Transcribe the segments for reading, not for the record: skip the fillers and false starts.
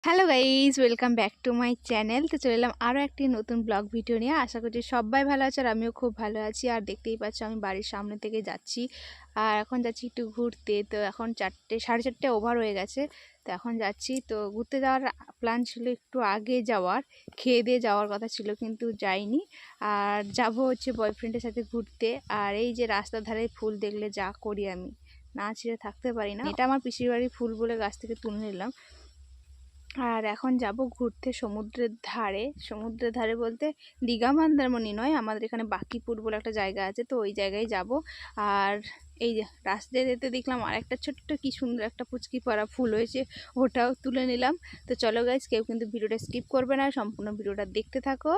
Hello guys, welcome back to my channel. তো চলে এলাম আরও একটি নতুন ব্লগ ভিডিও নিয়ে। আশা করছি সবাই ভালো আছে আর আমিও খুব ভালো আছি। আর দেখতেই পাচ্ছ আমি বাড়ির সামনে থেকে যাচ্ছি আর এখন যাচ্ছি একটু ঘুরতে। তো এখন 4:30 ওভার হয়ে গেছে। তো এখন যাচ্ছি, তো ঘুরতে যাওয়ার প্ল্যান ছিল একটু আগে যাওয়ার, খেয়ে দিয়ে যাওয়ার কথা ছিল কিন্তু যাইনি। আর যাব হচ্ছে বয়ফ্রেন্ডের সাথে ঘুরতে। আর এই যে রাস্তার ধারে ফুল দেখলে যা করি আমি, না ছিঁড়ে থাকতে পারি না। এটা আমার পিসির বাড়ির ফুল বলে গাছ থেকে তুলে নিলাম। আর এখন যাব ঘুরতে সমুদ্রের ধারে। সমুদ্রের ধারে বলতে দীঘা মন্দারমণি নয়, আমাদের এখানে বাঁকিপুর বলে একটা জায়গা আছে, তো ওই জায়গায় যাব। আর এই যে রাস্তায় যেতে দেখলাম আর একটা ছোট্ট কি সুন্দর একটা পুচকি পরা ফুল হয়েছে, ওটাও তুলে নিলাম। তো চলো গাইজ, কেউ কিন্তু ভিডিওটা স্কিপ করবে না, সম্পূর্ণ ভিডিওটা দেখতে থাকো।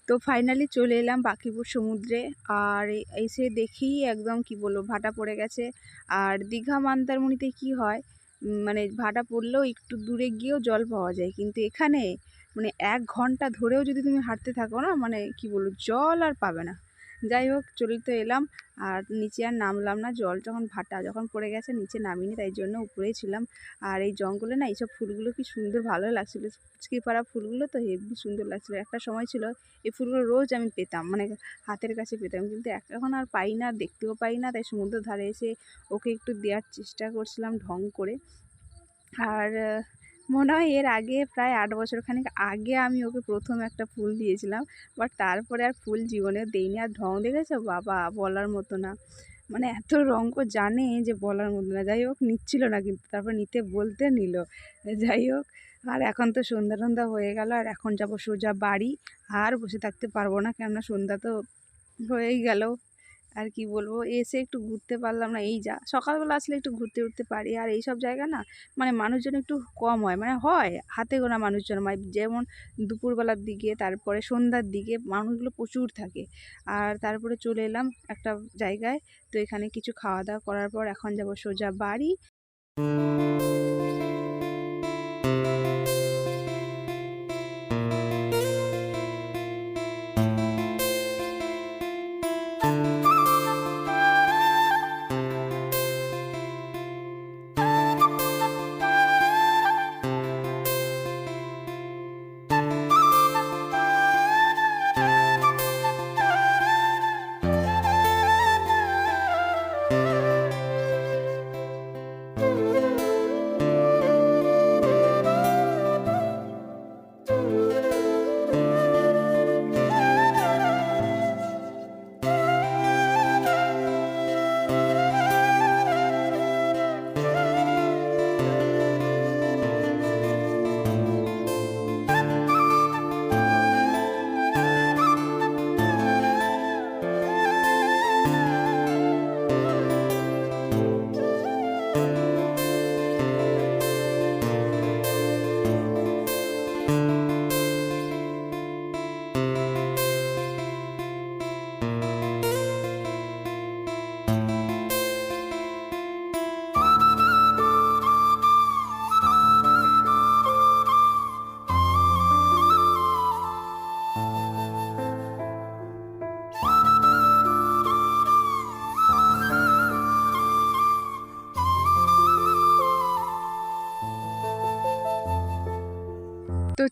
তো ফাইনালি চলে এলাম বাঁকিপুর সমুদ্রে। আর এসে দেখি একদম কি বলবো, ভাটা পড়ে গেছে। আর দীঘা মন্দারমণিতে কি হয়, মানে ভাটা পড়লেও একটু দূরে গিয়েও জল পাওয়া যায়, কিন্তু এখানে মানে 1 ঘন্টা ধরেও যদি তুমি হাঁটতে থাকো না, মানে কি বলবো, জল আর পাবে না। যাই হোক, চলে তো এলাম। আর নিচে আর নামলাম না, জল যখন ভাটা যখন পড়ে গেছে নিচে নামিনি, তাই জন্য উপরেই ছিলাম। আর এই জঙ্গলে না এইসব ফুলগুলো কি সুন্দর ভালো লাগছিলো, কুচকি পাড়া ফুলগুলো তো হেবি সুন্দর লাগছিলো। একটা সময় ছিল এই ফুলগুলো রোজ আমি পেতাম, মানে হাতের কাছে পেতাম, কিন্তু এখন আর পাই না, দেখতেও পাই না। তাই সমুদ্র ধারে এসে ওকে একটু দেওয়ার চেষ্টা করছিলাম ঢং করে। আর মনে হয় এর আগে প্রায় 8 বছর খানিক আগে আমি ওকে প্রথম একটা ফুল দিয়েছিলাম, বাট তারপরে আর ফুল জীবনেও দেইনি। আর ঢং দেখেছো বাবা, বলার মতো না, মানে এত রঙ্গ জানে যে বলার মতো না। যাই হোক, নিচ্ছিল না, কিন্তু তারপর নিতে বলতে নিল। যাই হোক, আর এখন তো সন্ধ্যা টন্ধা হয়ে গেল, আর এখন যাব সোজা বাড়ি। আর বসে থাকতে পারবো না, কেননা সন্ধ্যা তো হয়েই গেল। আর কি বলবো, এসে একটু ঘুরতে পারলাম না। এই যা সকালবেলা আসলে একটু ঘুরতে উঠতে পারি, আর এই সব জায়গা না মানে মানুষজন একটু কম হয়, মানে হয় হাতে গোনা মানুষজন হয়। যেমন দুপুরবেলার দিকে, তারপরে সন্ধ্যার দিকে মানুষগুলো প্রচুর থাকে। আর তারপরে চলে এলাম একটা জায়গায়। তো এখানে কিছু খাওয়া দাওয়া করার পর এখন যাব সোজা বাড়ি।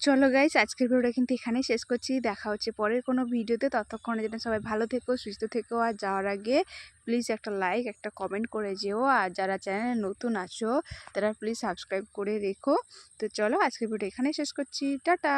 চলো গাইস, আজকের ভিডিওটা কিন্তু এখানেই শেষ করছি। দেখা হচ্ছে পরের কোনো ভিডিওতে। ততক্ষণের জন্য সবাই ভালো থেকো, সুস্থ থেকো। আর যাওয়ার আগে প্লিজ একটা লাইক, একটা কমেন্ট করে যেও। আর যারা চ্যানেলে নতুন আছো তারা প্লিজ সাবস্ক্রাইব করে রেখো। তো চলো, আজকের ভিডিও এখানেই শেষ করছি। টাটা।